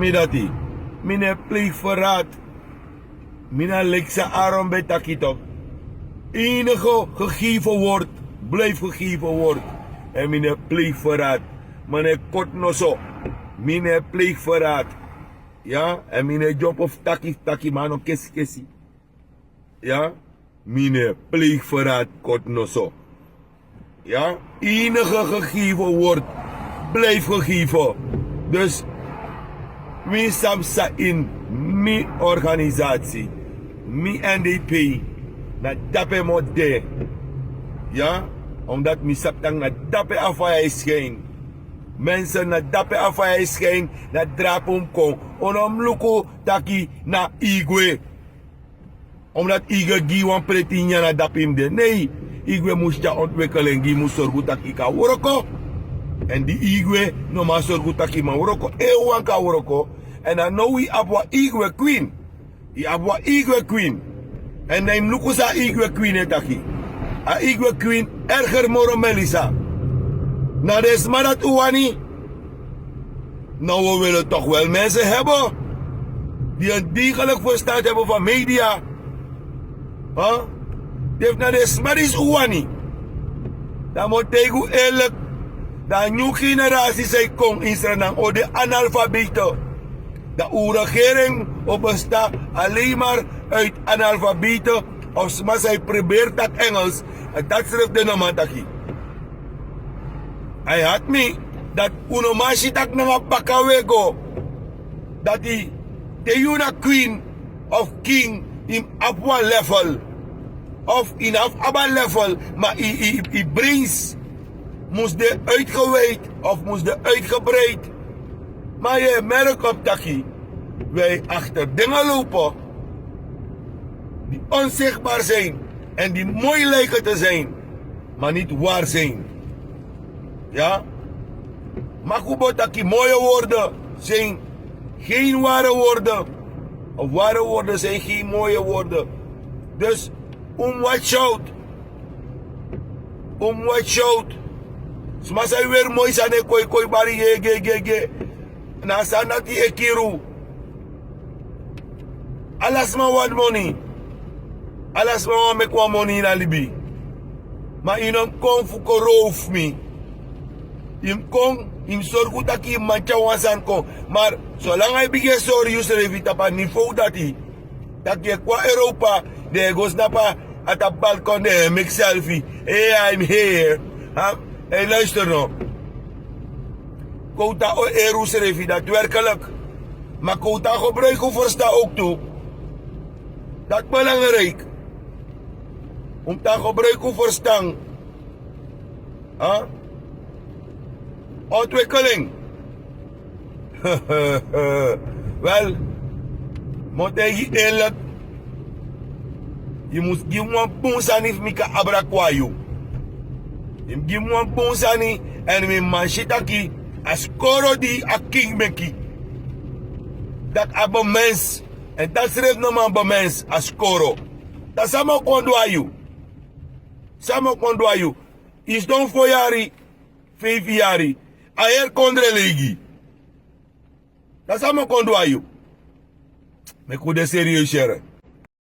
midati. Mine pleeg verraad. Mina leksa aron bij takito. Enige gegeven woord, blijf gegeven woord. En mine pleeg verraad. Mine kot no zo. Mine pleeg verraad. Ja, en mine job of taki mano kesi. Ja, mine pleeg verraad kot no zo. Ja, enige gegeven woord, blijf gegeven. Dus, wie samsa in mi organisatie, mi NDP, na dape mode. Ja, omdat mi saptang na dape afaya schijn. Mensen na dape afaya schijn, na drapum kon. Onom luko taki na igwe. Omdat igwe giwan pretinya na dapim de. Nee, igwe moest ja ontwikkeling, die moest zorgen dat ik kan worko. En die igwe no ma zorgen dat ik man worko. Ewan kan worko. En dan nou we abwa igwe queen. I abwa igwe queen. En dan lukusa igwe queen etaki. A igwe queen erger moro melisa. Na des maar dat uwani. Nou we willen toch wel mensen hebben. Die een degelijk verstand hebben van media. Huh? Die heeft naar de smaris uwani. Dan moet tegen eerlijk. De nieuwe generatie zijn kom in Suriname. O de analfabeten. De regering bestaat alleen maar uit analfabeten. Of maar zij probeert dat Engels. En dat schrijft de naam taki. Hij had me dat unomashi tak na pakawego. Dat die de una queen of king in upper level. Of in upper level. Maar i brains moest de uitgeweid of moest de uitgebreid. Maar je merkt op dat wij achter dingen lopen die onzichtbaar zijn en die mooi lijken te zijn, maar niet waar zijn. Ja? Maar goed, dat die mooie woorden zijn geen ware woorden. Of ware woorden zijn geen mooie woorden. Dus, watch out. Watch out. Sma say weer mooi zijn koi bari ge. Na sanati ekiru. Alas ma want money. Alas ma want make one money in alibi. Maar inom kon fuko roof me. Im kon, im sorgu taki mancha wansan kon. Maar zolang hij bigge sorry you serve tapa niveau dati. Dat je qua Europa, de goes napa at the balcon de make selfie. Hey, I'm here. Hey, luister nou. Kouta eru servi dat werkelijk. Maar kouta gebruiken versta ook toe. Dat belangrijk. Om te gebruiken verstaan. Huh? Ontwikkeling. Wel, moet je eerlijk. Je moet give one poensani if mika abrakwayo. Je give one poensani en me manchitaki. As koro die a king meki. Dat abo mens. En dat schreef no man abo mens as koro. Dat samo kondo ayu. Samo kondo ayu. Is don 4 jari. 5 jari. Ayer kondre legi. Dat samo kondo ayu. Me kude serieus jere.